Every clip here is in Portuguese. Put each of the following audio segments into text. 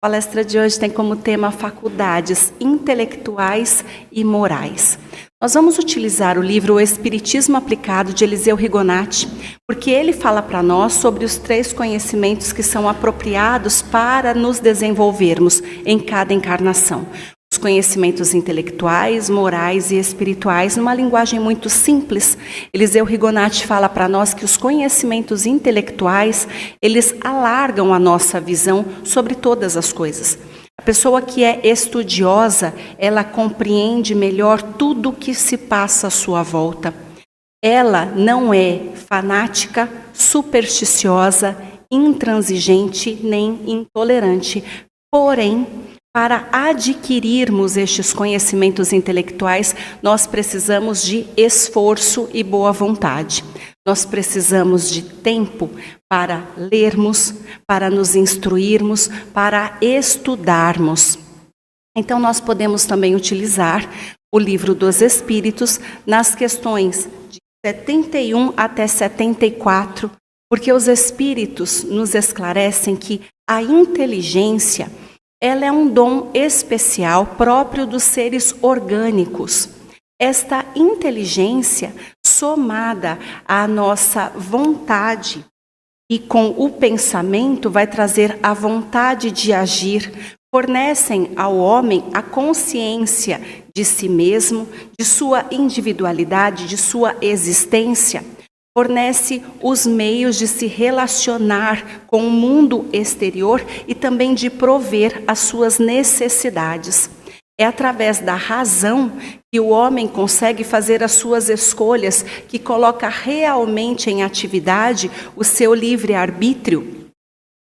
A palestra de hoje tem como tema faculdades intelectuais e morais. Nós vamos utilizar o livro O Espiritismo Aplicado, de Eliseu Rigonati, porque ele fala para nós sobre os 3 conhecimentos que são apropriados para nos desenvolvermos em cada encarnação. Os conhecimentos intelectuais, morais e espirituais, numa linguagem muito simples. Eliseu Rigonati fala para nós que os conhecimentos intelectuais, eles alargam a nossa visão sobre todas as coisas. A pessoa que é estudiosa, ela compreende melhor tudo o que se passa à sua volta. Ela não é fanática, supersticiosa, intransigente nem intolerante. Porém, para adquirirmos estes conhecimentos intelectuais, nós precisamos de esforço e boa vontade. Nós precisamos de tempo para lermos, para nos instruirmos, para estudarmos. Então, nós podemos também utilizar o Livro dos Espíritos nas questões de 71 até 74, porque os Espíritos nos esclarecem que a inteligência, ela é um dom especial próprio dos seres orgânicos. Esta inteligência, somada à nossa vontade e com o pensamento, vai trazer a vontade de agir, fornecem ao homem a consciência de si mesmo, de sua individualidade, de sua existência. Fornece os meios de se relacionar com o mundo exterior e também de prover as suas necessidades. É através da razão que o homem consegue fazer as suas escolhas, que coloca realmente em atividade o seu livre-arbítrio.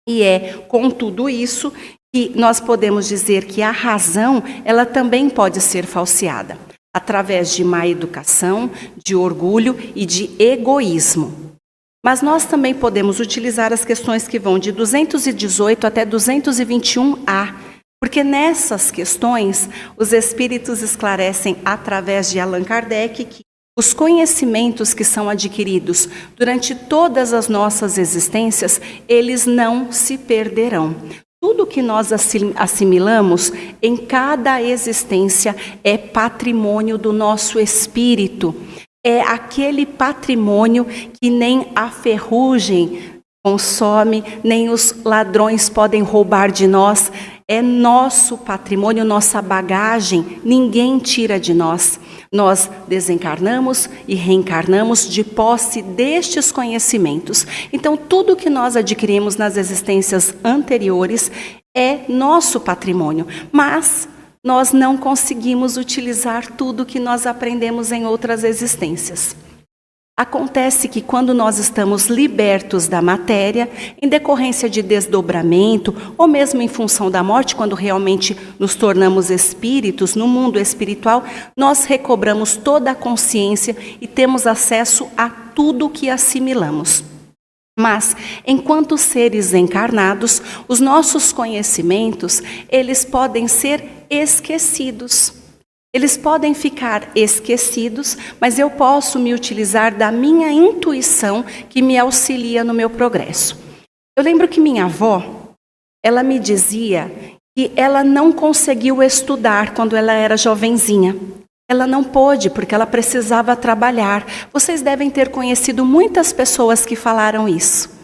E é com tudo isso que nós podemos dizer que a razão, ela também pode ser falseada, através de má educação, de orgulho e de egoísmo. Mas nós também podemos utilizar as questões que vão de 218 até 221A, porque nessas questões os Espíritos esclarecem, através de Allan Kardec, que os conhecimentos que são adquiridos durante todas as nossas existências, eles não se perderão. Tudo que nós assimilamos em cada existência é patrimônio do nosso espírito. É aquele patrimônio que nem a ferrugem consome, nem os ladrões podem roubar de nós. É nosso patrimônio, nossa bagagem, ninguém tira de nós. Nós desencarnamos e reencarnamos de posse destes conhecimentos. Então, tudo que nós adquirimos nas existências anteriores é nosso patrimônio, mas nós não conseguimos utilizar tudo que nós aprendemos em outras existências. Acontece que quando nós estamos libertos da matéria, em decorrência de desdobramento, ou mesmo em função da morte, quando realmente nos tornamos espíritos, no mundo espiritual, nós recobramos toda a consciência e temos acesso a tudo que assimilamos. Mas, enquanto seres encarnados, os nossos conhecimentos, eles podem ser esquecidos. Eles podem ficar esquecidos, mas eu posso me utilizar da minha intuição que me auxilia no meu progresso. Eu lembro que minha avó, ela me dizia que ela não conseguiu estudar quando ela era jovenzinha. Ela não pôde, porque ela precisava trabalhar. Vocês devem ter conhecido muitas pessoas que falaram isso.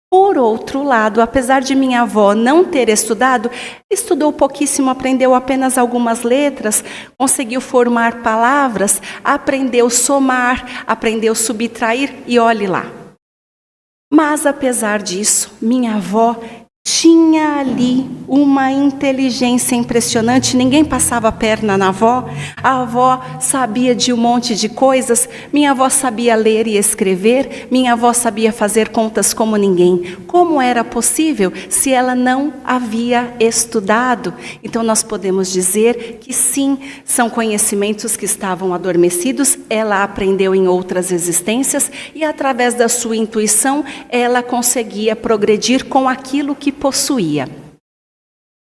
Por outro lado, apesar de minha avó não ter estudado, estudou pouquíssimo, aprendeu apenas algumas letras, conseguiu formar palavras, aprendeu somar, aprendeu subtrair e olhe lá. Mas apesar disso, minha avó tinha ali uma inteligência impressionante, ninguém passava a perna na avó, a avó sabia de um monte de coisas, minha avó sabia ler e escrever, minha avó sabia fazer contas como ninguém. Como era possível se ela não havia estudado? Então nós podemos dizer que sim, são conhecimentos que estavam adormecidos, ela aprendeu em outras existências e através da sua intuição ela conseguia progredir com aquilo que possuía.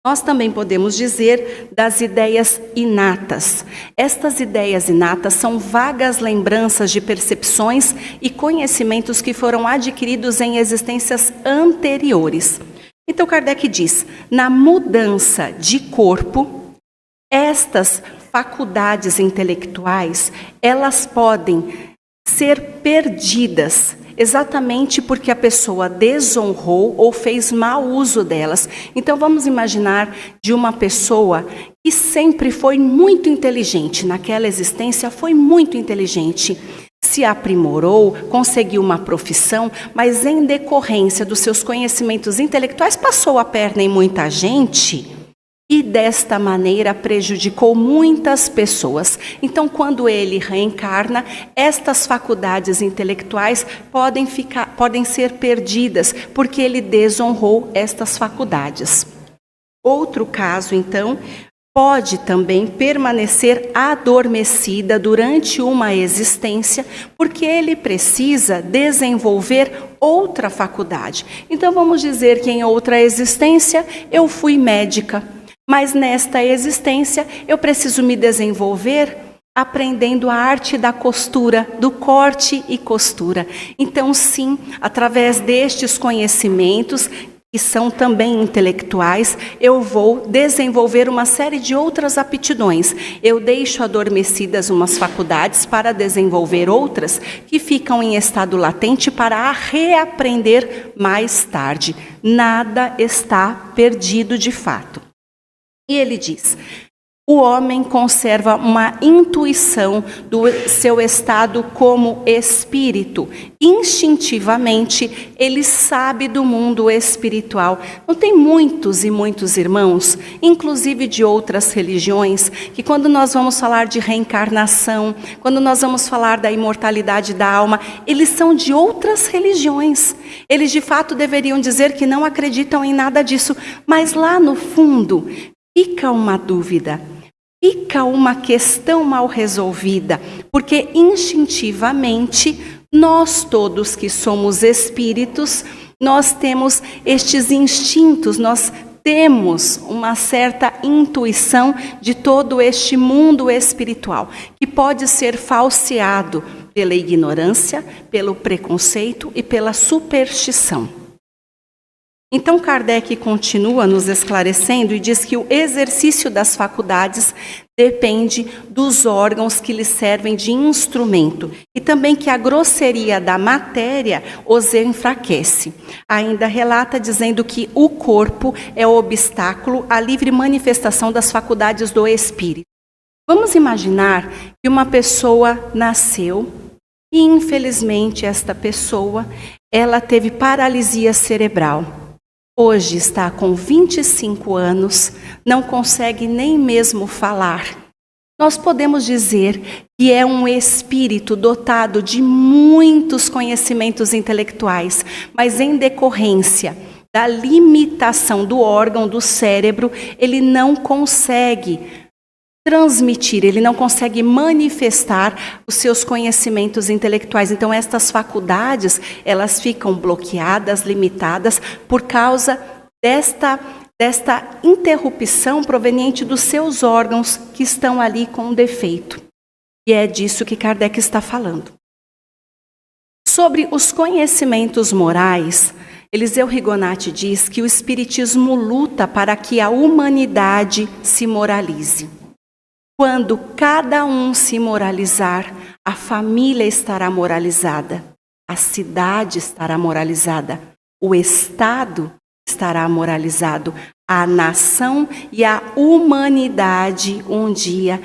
Nós também podemos dizer das ideias inatas. Estas ideias inatas são vagas lembranças de percepções e conhecimentos que foram adquiridos em existências anteriores. Então Kardec diz, na mudança de corpo, estas faculdades intelectuais, elas podem ser perdidas, exatamente porque a pessoa desonrou ou fez mau uso delas. Então vamos imaginar de uma pessoa que sempre foi muito inteligente, naquela existência foi muito inteligente, se aprimorou, conseguiu uma profissão, mas em decorrência dos seus conhecimentos intelectuais passou a perna em muita gente e desta maneira prejudicou muitas pessoas. Então, quando ele reencarna, estas faculdades intelectuais podem ser perdidas, porque ele desonrou estas faculdades. Outro caso, então, pode também permanecer adormecida durante uma existência, porque ele precisa desenvolver outra faculdade. Então, vamos dizer que em outra existência eu fui médica, mas nesta existência eu preciso me desenvolver aprendendo a arte da costura, do corte e costura. Então, sim, através destes conhecimentos, que são também intelectuais, eu vou desenvolver uma série de outras aptidões. Eu deixo adormecidas umas faculdades para desenvolver outras que ficam em estado latente para reaprender mais tarde. Nada está perdido de fato. E ele diz, o homem conserva uma intuição do seu estado como espírito. Instintivamente, ele sabe do mundo espiritual. Não tem muitos e muitos irmãos, inclusive de outras religiões, que quando nós vamos falar de reencarnação, quando nós vamos falar da imortalidade da alma, eles são de outras religiões. Eles de fato deveriam dizer que não acreditam em nada disso, mas lá no fundo fica uma dúvida. Fica uma questão mal resolvida, porque instintivamente nós todos que somos espíritos, nós temos estes instintos, nós temos uma certa intuição de todo este mundo espiritual, que pode ser falseado pela ignorância, pelo preconceito e pela superstição. Então Kardec continua nos esclarecendo e diz que o exercício das faculdades depende dos órgãos que lhes servem de instrumento e também que a grosseria da matéria os enfraquece. Ainda relata dizendo que o corpo é o obstáculo à livre manifestação das faculdades do espírito. Vamos imaginar que uma pessoa nasceu e infelizmente esta pessoa, ela teve paralisia cerebral. Hoje está com 25 anos, não consegue nem mesmo falar. Nós podemos dizer que é um espírito dotado de muitos conhecimentos intelectuais, mas em decorrência da limitação do órgão do cérebro, ele não consegue transmitir, ele não consegue manifestar os seus conhecimentos intelectuais. Então, estas faculdades, elas ficam bloqueadas, limitadas, por causa desta interrupção proveniente dos seus órgãos que estão ali com defeito. E é disso que Kardec está falando. Sobre os conhecimentos morais, Eliseu Rigonati diz que o Espiritismo luta para que a humanidade se moralize. Quando cada um se moralizar, a família estará moralizada, a cidade estará moralizada, o Estado estará moralizado, a nação e a humanidade um dia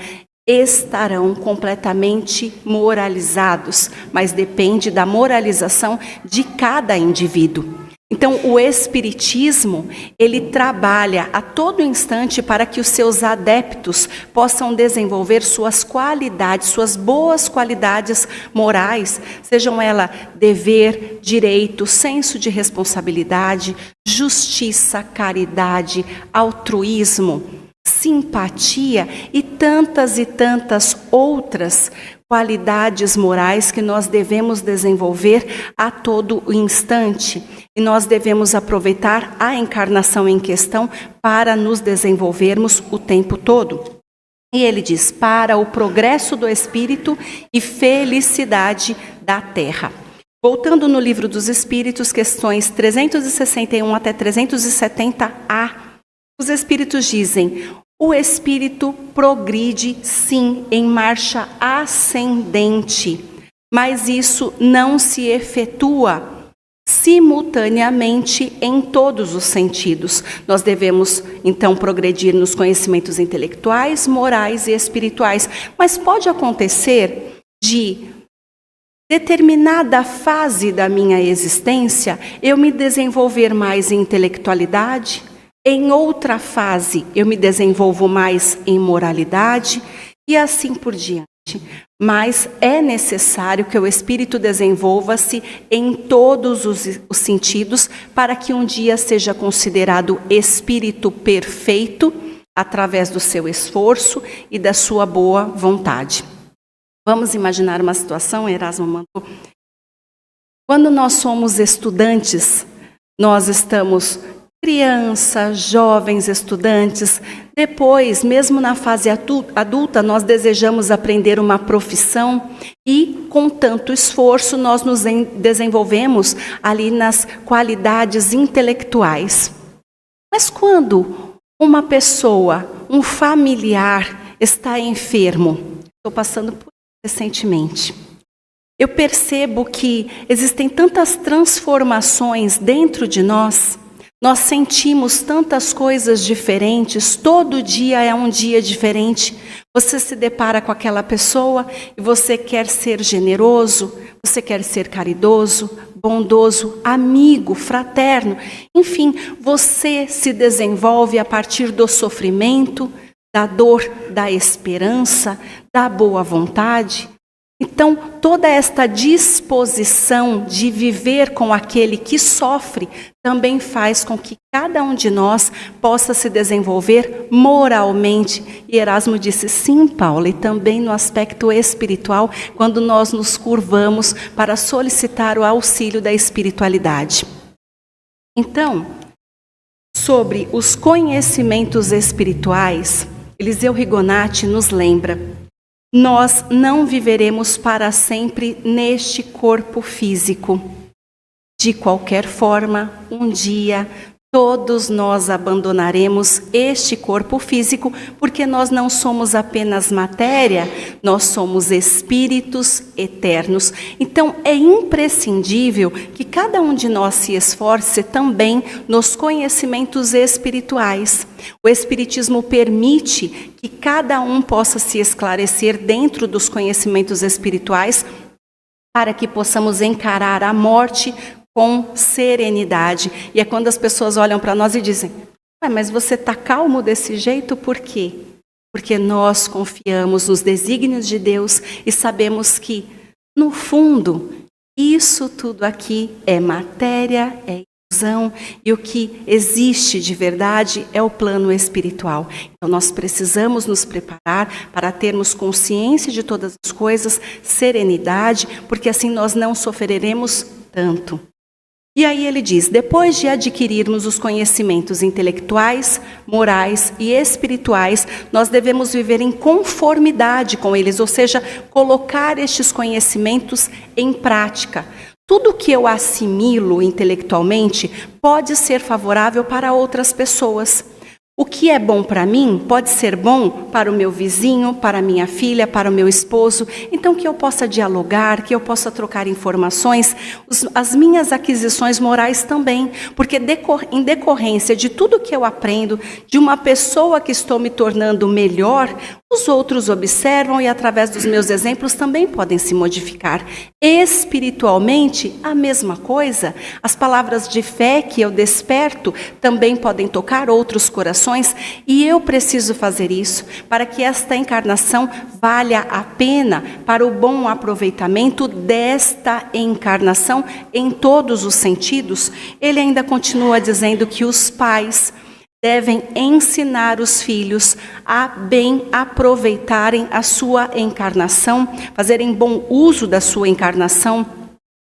estarão completamente moralizados, mas depende da moralização de cada indivíduo. Então, o Espiritismo, ele trabalha a todo instante para que os seus adeptos possam desenvolver suas qualidades, suas boas qualidades morais, sejam elas dever, direito, senso de responsabilidade, justiça, caridade, altruísmo, simpatia e tantas outras qualidades morais que nós devemos desenvolver a todo instante. E nós devemos aproveitar a encarnação em questão para nos desenvolvermos o tempo todo. E ele diz, para o progresso do espírito e felicidade da terra. Voltando no Livro dos Espíritos, questões 361 até 370a, os Espíritos dizem: o Espírito progride, sim, em marcha ascendente, mas isso não se efetua simultaneamente em todos os sentidos. Nós devemos, então, progredir nos conhecimentos intelectuais, morais e espirituais, mas pode acontecer de determinada fase da minha existência eu me desenvolver mais em intelectualidade, em outra fase eu me desenvolvo mais em moralidade e assim por diante. Mas é necessário que o espírito desenvolva-se em todos os sentidos para que um dia seja considerado espírito perfeito através do seu esforço e da sua boa vontade. Vamos imaginar uma situação, Erasmo mandou. Quando nós somos estudantes, nós estamos crianças, jovens estudantes. Depois, mesmo na fase adulta, nós desejamos aprender uma profissão e, com tanto esforço, nós nos desenvolvemos ali nas qualidades intelectuais. Mas quando uma pessoa, um familiar, está enfermo, estou passando por isso recentemente, eu percebo que existem tantas transformações dentro de nós. Nós sentimos tantas coisas diferentes, todo dia é um dia diferente. Você se depara com aquela pessoa e você quer ser generoso, você quer ser caridoso, bondoso, amigo, fraterno. Enfim, você se desenvolve a partir do sofrimento, da dor, da esperança, da boa vontade. Então, toda esta disposição de viver com aquele que sofre também faz com que cada um de nós possa se desenvolver moralmente. E Erasmo disse, sim, Paula, e também no aspecto espiritual, quando nós nos curvamos para solicitar o auxílio da espiritualidade. Então, sobre os conhecimentos espirituais, Eliseu Rigonati nos lembra: nós não viveremos para sempre neste corpo físico. De qualquer forma, um dia, todos nós abandonaremos este corpo físico, porque nós não somos apenas matéria, nós somos espíritos eternos. Então, é imprescindível que cada um de nós se esforce também nos conhecimentos espirituais. O Espiritismo permite que cada um possa se esclarecer dentro dos conhecimentos espirituais para que possamos encarar a morte com serenidade. E é quando as pessoas olham para nós e dizem, mas você está calmo desse jeito, por quê? Porque nós confiamos nos desígnios de Deus e sabemos que, no fundo, isso tudo aqui é matéria, é ilusão, e o que existe de verdade é o plano espiritual. Então nós precisamos nos preparar para termos consciência de todas as coisas, serenidade, porque assim nós não sofreremos tanto. E aí ele diz, depois de adquirirmos os conhecimentos intelectuais, morais e espirituais, nós devemos viver em conformidade com eles, ou seja, colocar estes conhecimentos em prática. Tudo que eu assimilo intelectualmente pode ser favorável para outras pessoas. O que é bom para mim pode ser bom para o meu vizinho, para a minha filha, para o meu esposo. Então, que eu possa dialogar, que eu possa trocar informações, as minhas aquisições morais também. Porque em decorrência de tudo que eu aprendo, de uma pessoa que estou me tornando melhor, os outros observam e, através dos meus exemplos, também podem se modificar. Espiritualmente, a mesma coisa. As palavras de fé que eu desperto também podem tocar outros corações. E eu preciso fazer isso para que esta encarnação valha a pena para o bom aproveitamento desta encarnação em todos os sentidos. Ele ainda continua dizendo que os pais devem ensinar os filhos a bem aproveitarem a sua encarnação, fazerem bom uso da sua encarnação.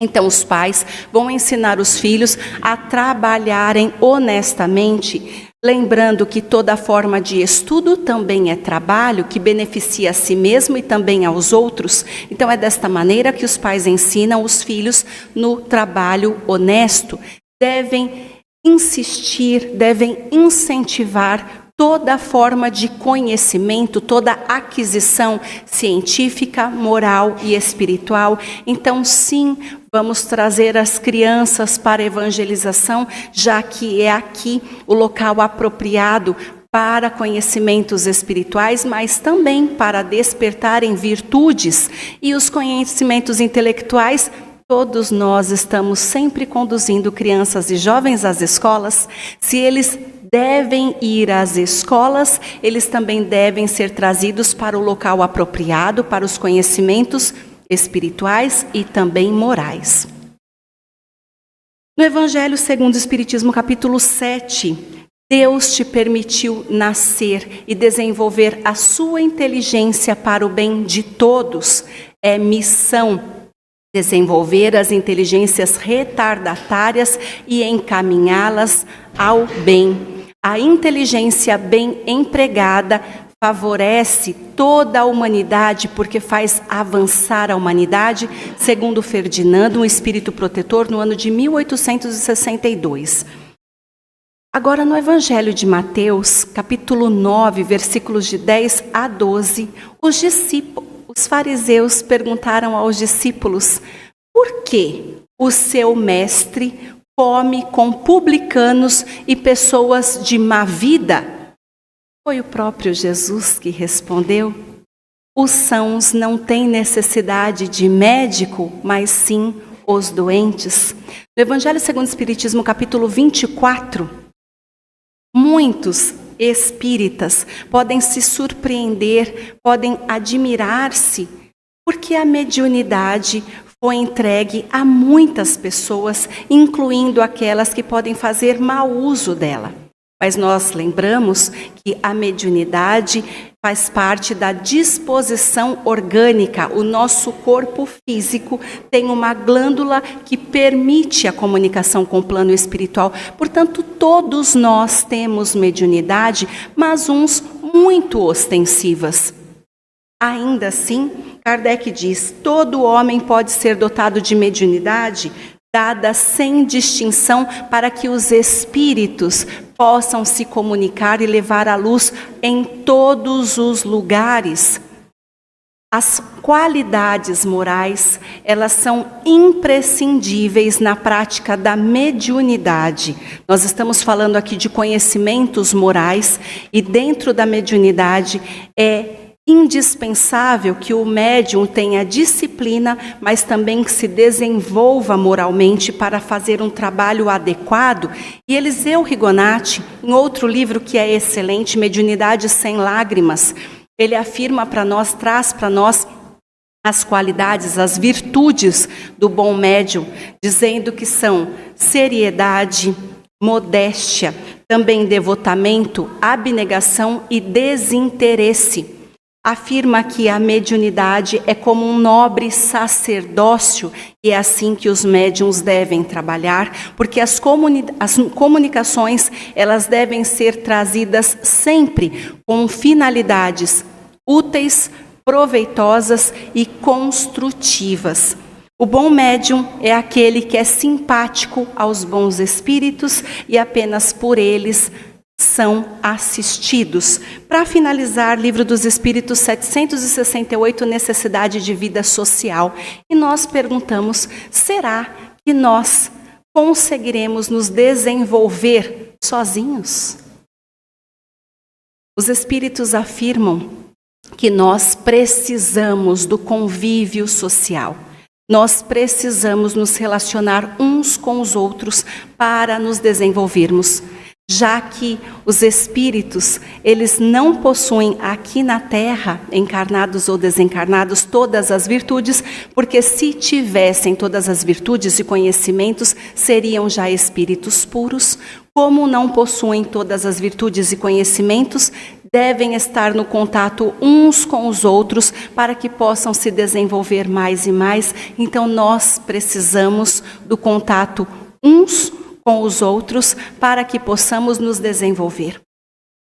Então, os pais vão ensinar os filhos a trabalharem honestamente, lembrando que toda forma de estudo também é trabalho, que beneficia a si mesmo e também aos outros. Então é desta maneira que os pais ensinam os filhos no trabalho honesto. Devem insistir, devem incentivar toda forma de conhecimento, toda aquisição científica, moral e espiritual. Então, sim, vamos trazer as crianças para a evangelização, já que é aqui o local apropriado para conhecimentos espirituais, mas também para despertarem virtudes e os conhecimentos intelectuais. Todos nós estamos sempre conduzindo crianças e jovens às escolas. Se eles devem ir às escolas, eles também devem ser trazidos para o local apropriado, para os conhecimentos espirituais e também morais. No Evangelho segundo o Espiritismo, capítulo 7, Deus te permitiu nascer e desenvolver a sua inteligência para o bem de todos. É missão desenvolver as inteligências retardatárias e encaminhá-las ao bem. A inteligência bem empregada favorece toda a humanidade, porque faz avançar a humanidade, segundo Ferdinando, um espírito protetor, no ano de 1862. Agora, no Evangelho de Mateus, capítulo 9, versículos de 10 a 12, os fariseus perguntaram aos discípulos: por que o seu mestre come com publicanos e pessoas de má vida? Foi o próprio Jesus que respondeu: os sãos não têm necessidade de médico, mas sim os doentes. No Evangelho segundo o Espiritismo, capítulo 24, muitos espíritas podem se surpreender, podem admirar-se, porque a mediunidade foi entregue a muitas pessoas, incluindo aquelas que podem fazer mau uso dela. Mas nós lembramos que a mediunidade faz parte da disposição orgânica. O nosso corpo físico tem uma glândula que permite a comunicação com o plano espiritual. Portanto, todos nós temos mediunidade, mas uns muito ostensivas. Ainda assim, Kardec diz: todo homem pode ser dotado de mediunidade, dada sem distinção, para que os espíritos possam se comunicar e levar a luz em todos os lugares. As qualidades morais, elas são imprescindíveis na prática da mediunidade. Nós estamos falando aqui de conhecimentos morais, e dentro da mediunidade é indispensável que o médium tenha disciplina, mas também que se desenvolva moralmente para fazer um trabalho adequado. E Eliseu Rigonati, em outro livro que é excelente, Mediunidade Sem Lágrimas, ele afirma para nós, traz para nós as qualidades, as virtudes do bom médium, dizendo que são seriedade, modéstia, também devotamento, abnegação e desinteresse. Afirma que a mediunidade é como um nobre sacerdócio, e é assim que os médiuns devem trabalhar, porque as comunicações, elas devem ser trazidas sempre com finalidades úteis, proveitosas e construtivas. O bom médium é aquele que é simpático aos bons espíritos e apenas por eles são assistidos. Para finalizar, Livro dos Espíritos 768, Necessidade de Vida Social. E nós perguntamos: será que nós conseguiremos nos desenvolver sozinhos? Os Espíritos afirmam que nós precisamos do convívio social. Nós precisamos nos relacionar uns com os outros para nos desenvolvermos, já que os espíritos, eles não possuem aqui na Terra, encarnados ou desencarnados, todas as virtudes, porque se tivessem todas as virtudes e conhecimentos, seriam já espíritos puros. Como não possuem todas as virtudes e conhecimentos, devem estar no contato uns com os outros para que possam se desenvolver mais e mais. Então nós precisamos do contato uns com os outros para que possamos nos desenvolver.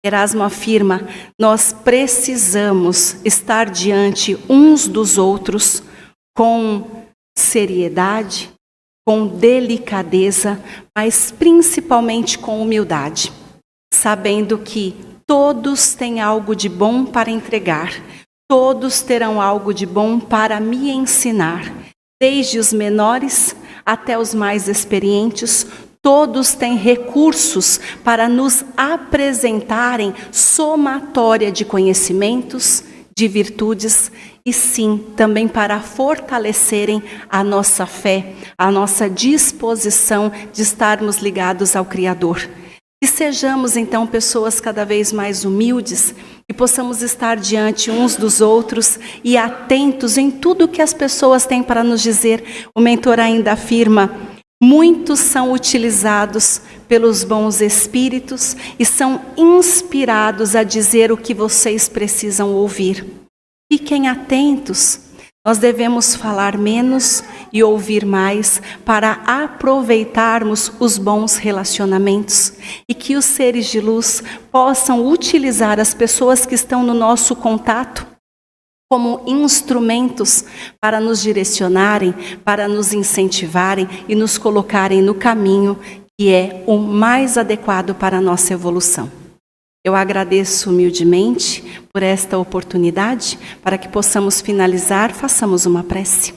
Erasmo afirma: nós precisamos estar diante uns dos outros com seriedade, com delicadeza, mas principalmente com humildade, sabendo que todos têm algo de bom para entregar, todos terão algo de bom para me ensinar, desde os menores até os mais experientes. Todos têm recursos para nos apresentarem somatória de conhecimentos, de virtudes e sim, também para fortalecerem a nossa fé, a nossa disposição de estarmos ligados ao Criador. Que sejamos então pessoas cada vez mais humildes e possamos estar diante uns dos outros e atentos em tudo que as pessoas têm para nos dizer. O mentor ainda afirma: muitos são utilizados pelos bons espíritos e são inspirados a dizer o que vocês precisam ouvir. Fiquem atentos, nós devemos falar menos e ouvir mais para aproveitarmos os bons relacionamentos e que os seres de luz possam utilizar as pessoas que estão no nosso contato como instrumentos para nos direcionarem, para nos incentivarem e nos colocarem no caminho que é o mais adequado para a nossa evolução. Eu agradeço humildemente por esta oportunidade. Para que possamos finalizar, façamos uma prece.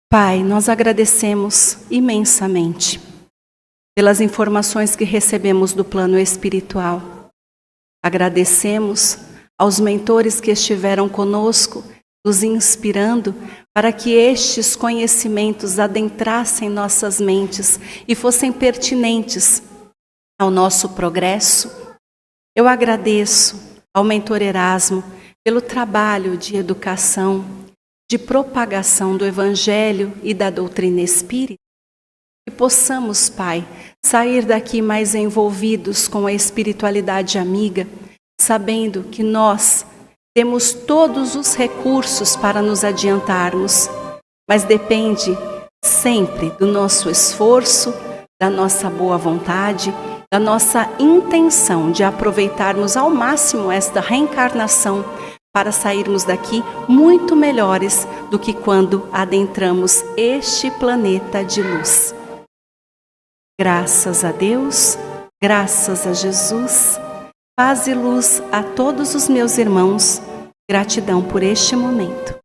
Pai, nós agradecemos imensamente pelas informações que recebemos do plano espiritual. Agradecemos aos mentores que estiveram conosco, nos inspirando para que estes conhecimentos adentrassem nossas mentes e fossem pertinentes ao nosso progresso. Eu agradeço ao mentor Erasmo pelo trabalho de educação, de propagação do Evangelho e da doutrina espírita. Que possamos, Pai, sair daqui mais envolvidos com a espiritualidade amiga, sabendo que nós temos todos os recursos para nos adiantarmos, mas depende sempre do nosso esforço, da nossa boa vontade, da nossa intenção de aproveitarmos ao máximo esta reencarnação para sairmos daqui muito melhores do que quando adentramos este planeta de luz. Graças a Deus, graças a Jesus, paz e luz a todos os meus irmãos. Gratidão por este momento.